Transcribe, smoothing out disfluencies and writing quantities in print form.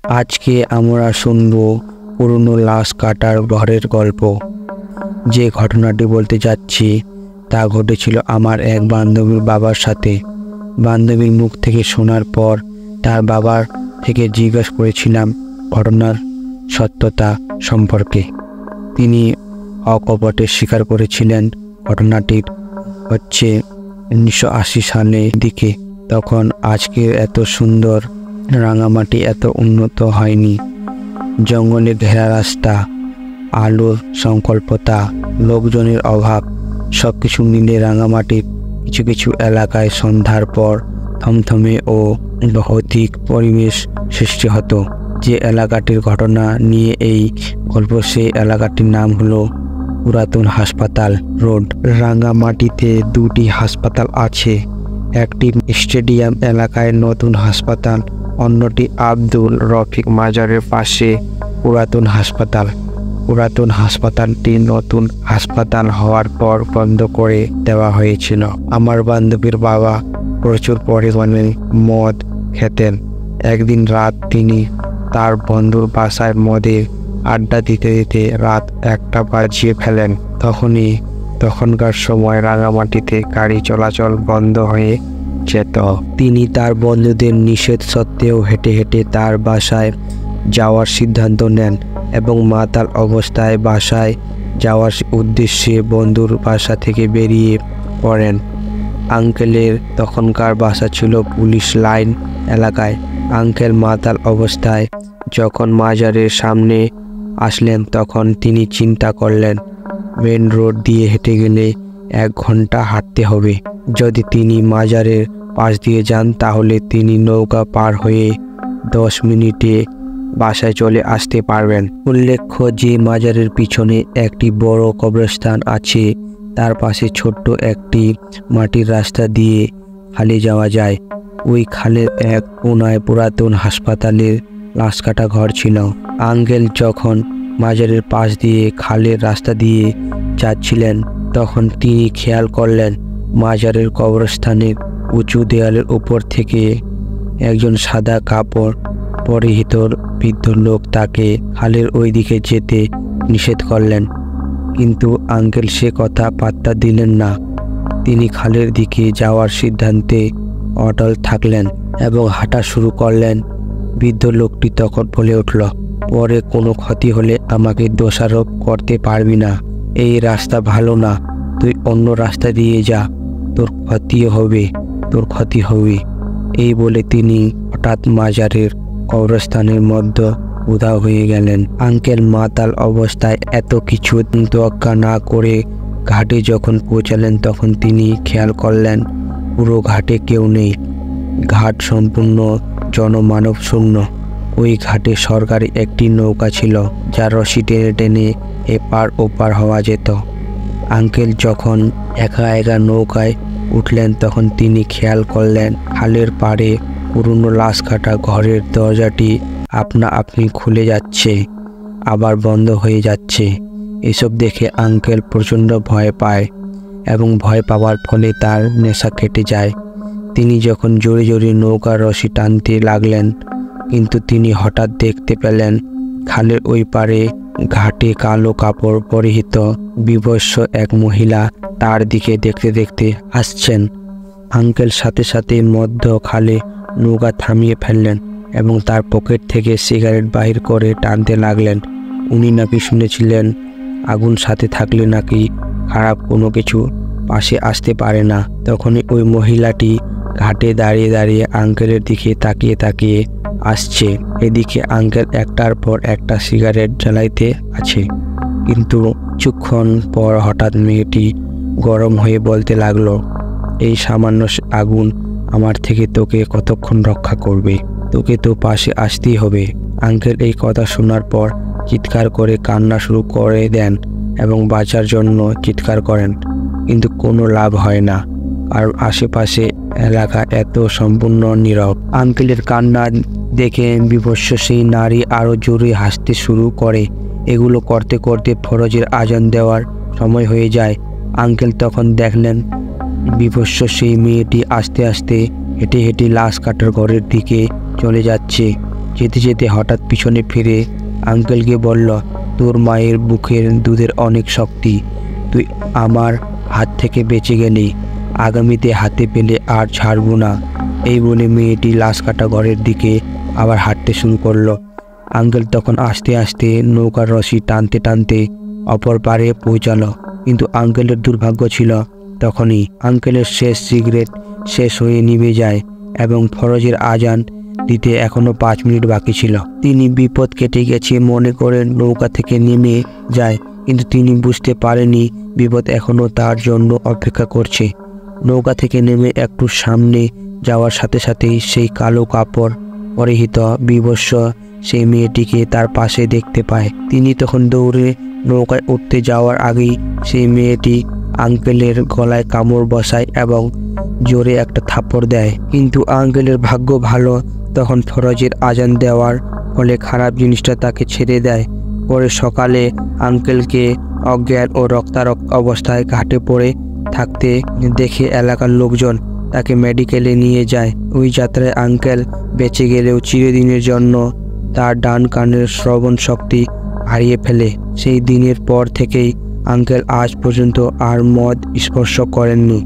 আজকে আমরা শুনব পুরনো লাশ কাটার ঘরের গল্প। যে ঘটনাটি বলতে যাচ্ছি তা ঘটেছিল আমার এক বান্ধবীর বাবার সাথে। বান্ধবীর মুখ থেকে শোনার পর তার বাবার থেকে জিজ্ঞাসা করেছিলাম ঘটনার সত্যতা সম্পর্কে। তিনি অকপটে স্বীকার করেছিলেন ঘটনাটি হচ্ছে 1980 সালের দিকে। তখন আজকের এত সুন্দর রাঙামাটি এত উন্নত হয়নি। জঙ্গলে ঘেরা রাস্তা, আলোর সংকল্পতা, লোকজনের অভাব, সব কিছু মিলে রাঙামাটির কিছু কিছু এলাকায় সন্ধ্যার পর থমথমে ও ভৌতিক পরিবেশ সৃষ্টি হতো। যে এলাকাটির ঘটনা নিয়ে এই গল্প, সেই এলাকাটির নাম হলো পুরাতন হাসপাতাল রোড। রাঙামাটিতে দুটি হাসপাতাল আছে, একটি স্টেডিয়াম এলাকায় নতুন হাসপাতাল, অন্যটি আব্দুল রফিক মাজারের পাশে পুরাতন হাসপাতাল। পুরাতন হাসপাতালটি নতুন হাসপাতাল হওয়ার পর বন্ধ করে দেওয়া হয়েছিল। আমার বান্ধবীর বাবা প্রচুর পরিমাণে মদ খেতেন। একদিন রাত তিনি তার বন্ধুর বাসায় মদের আড্ডা দিতে দিতে রাত 1টা বাজিয়ে ফেলেন। তখনকার সময় রাঙামাটিতে গাড়ি চলাচল বন্ধ হয়ে যেত। তিনি তার বন্ধুদের নিষেধ সত্ত্বেও হেঁটে হেঁটে তার বাসায় যাওয়ার সিদ্ধান্ত নেন এবং মাতাল অবস্থায় বাসায় যাওয়ার উদ্দেশ্যে বন্ধুর বাসা থেকে বেরিয়ে পড়েন। আঙ্কেলের তখনকার বাসা ছিল পুলিশ লাইন এলাকায়। আঙ্কেল মাতাল অবস্থায় যখন মাজারের সামনে আসলেন তখন তিনি চিন্তা করলেন মেন রোড দিয়ে হেঁটে গেলে 1 ঘন্টা হাঁটতে হবে। যদি তিনি মাজারের পাশ দিয়ে যান তাহলে তিনি নৌকা পার হয়ে 10 মিনিটে বাসায় চলে আসতে পারবেন। উল্লেখ্য যে মাজারের পিছনে একটি বড় কবরস্থান আছে, তার পাশে ছোট্ট একটি মাটির রাস্তা দিয়ে খালে যাওয়া যায়। ওই খালের এক কোনায় পুরাতন হাসপাতালের লাশ কাটা ঘর ছিল। আঙ্কেল যখন মাজারের পাশ দিয়ে খালের রাস্তা দিয়ে যাচ্ছিলেন তখন তিনি খেয়াল করলেন মাজারের কবরস্থানের উঁচু দেয়ালের উপর থেকে একজন সাদা কাপড় পরিহিত বৃদ্ধ লোক তাকে খালের ওই দিকে যেতে নিষেধ করলেন। কিন্তু আঙ্কেল সে কথা পাত্তা দিলেন না। তিনি খালের দিকে যাওয়ার সিদ্ধান্তে অটল থাকলেন এবং হাঁটা শুরু করলেন। বৃদ্ধ লোকটি তখন বলে উঠল, পরে কোনো ক্ষতি হলে আমাকে দোষারোপ করতে পারবি না। এই রাস্তা ভালো না, তুই অন্য রাস্তা দিয়ে যা, তোর ক্ষতি হবে। এই বলে তিনি হঠাৎ মাজারের কবরস্থানের মধ্যে উধাও হয়ে গেলেন। আঙ্কেল মাতাল অবস্থায় এত কিছু তোয়াক্কা না করে ঘাটে যখন পৌঁছালেন তখন তিনি খেয়াল করলেন পুরো ঘাটে কেউ নেই। ঘাট সম্পূর্ণ জনমানব শূন্য। ওই ঘাটে সরকারি একটি নৌকা ছিল, যা রশি টেনে টেনে এপার ওপার হওয়া যেত। আঙ্কেল যখন একা একা নৌকায় উঠলেন তখন তিনি খেয়াল করলেন খালের পাড়ে পুরনো লাশ কাটা ঘরের দরজাটি আপনা আপনি খুলে যাচ্ছে, আবার বন্ধ হয়ে যাচ্ছে। এসব দেখে আঙ্কেল প্রচণ্ড ভয় পায় এবং ভয় পাওয়ার ফলে তার নেশা কেটে যায়। তিনি যখন জোরে জোরে নৌকার রশি টানতে লাগলেন, কিন্তু তিনি হঠাৎ দেখতে পেলেন খালের ওই পারে ঘাটে কালো কাপড় পরিহিত বিবস্ত্র এক মহিলা তার দিকে দেখতে দেখতে আসছেন। আঙ্কেল সাথে সাথে মধ্য খালে নৌকা থামিয়ে ফেললেন এবং তার পকেট থেকে সিগারেট বাহির করে টানতে লাগলেন। উনি নাকি শুনেছিলেন আগুন সাথে থাকলে নাকি খারাপ কোনো কিছু পাশে আসতে পারে না। তখনই ওই মহিলাটি ঘাটে দাঁড়িয়ে দাঁড়িয়ে আঙ্কেলের দিকে তাকিয়ে তাকিয়ে আসছে। এদিকে আঙ্কেল একটার পর একটা সিগারেট জ্বালাইতে আছে, কিন্তু কিছুক্ষণ পর হঠাৎ মেয়েটি গরম হয়ে বলতে লাগলো, এই সামান্য আগুন আমার থেকে তোকে কতক্ষণ রক্ষা করবে? তোকে তো পাশে আসতেই হবে। আঙ্কেল এই কথা শোনার পর চিৎকার করে কান্না শুরু করে দেন এবং বাঁচার জন্য চিৎকার করেন, কিন্তু কোনো লাভ হয় না, আর আশেপাশে এলাকা এত সম্পূর্ণ নীরব। আঙ্কেলের কান্না দেখে বিভৎস সেই নারী আরও জোরে হাসতে শুরু করে। এগুলো করতে করতে ফরজের আজান দেওয়ার সময় হয়ে যায়। আঙ্কেল তখন দেখলেন বিভৎস সেই মেয়েটি আস্তে আস্তে হেঁটে হেঁটে লাশ কাটার ঘরের দিকে চলে যাচ্ছে। যেতে যেতে হঠাৎ পিছনে ফিরে আঙ্কেলকে বলল, তোর মায়ের বুকের দুধের অনেক শক্তি, তুই আমার হাত থেকে বেঁচে গেলি, আগামীতে হাতে পেলে আর ছাড়বো না। এই বলে মেয়েটি লাশ কাটা ঘরের দিকে আবার হাঁটতে শুরু করলো। আঙ্কেল তখন আস্তে আস্তে নৌকার রশি টানতে টানতে অপর পারে পৌঁছালো। কিন্তু আঙ্কেলের দুর্ভাগ্য ছিল তখনই আঙ্কেলের শেষ সিগারেট শেষ হয়ে নিভে যায় এবং ফরজের আজান দিতে এখনো 5 মিনিট বাকি ছিল। তিনি বিপদ কেটে গেছে মনে করে নৌকা থেকে নেমে যায়, কিন্তু তিনি বুঝতে পারেনি বিপদ এখনো তার জন্য অপেক্ষা করছে। নৌকা থেকে নেমে একটু সামনে যাওয়ার সাথে সাথেই সেই কালো কাপড় পরিহিত বিবস্ত্র সেই মেয়েটিকে তার পাশে দেখতে পায়। তিনি তখন দৌড়ে নৌকায় উঠতে যাওয়ার আগেই সেই মেয়েটি আঙ্কেলের গলায় কামড় বসায় এবং জোরে একটা থাপ্পড় দেয়। কিন্তু আঙ্কেলের ভাগ্য ভালো, তখন ফরজের আজান দেওয়ার ফলে খারাপ জিনিসটা তাকে ছেড়ে দেয়। পরে সকালে আঙ্কেলকে অজ্ঞান ও রক্তারক্ত অবস্থায় ঘাটে পড়ে থাকতে দেখে এলাকার লোকজন তাকে মেডিকেলে নিয়ে যায়। ওই যাত্রায় আঙ্কেল বেঁচে গেলেও চিরদিনের জন্য তার ডান কানের শ্রবণ শক্তি হারিয়ে ফেলে। সেই দিনের পর থেকেই আঙ্কেল আজ পর্যন্ত আর মদ স্পর্শ করেননি।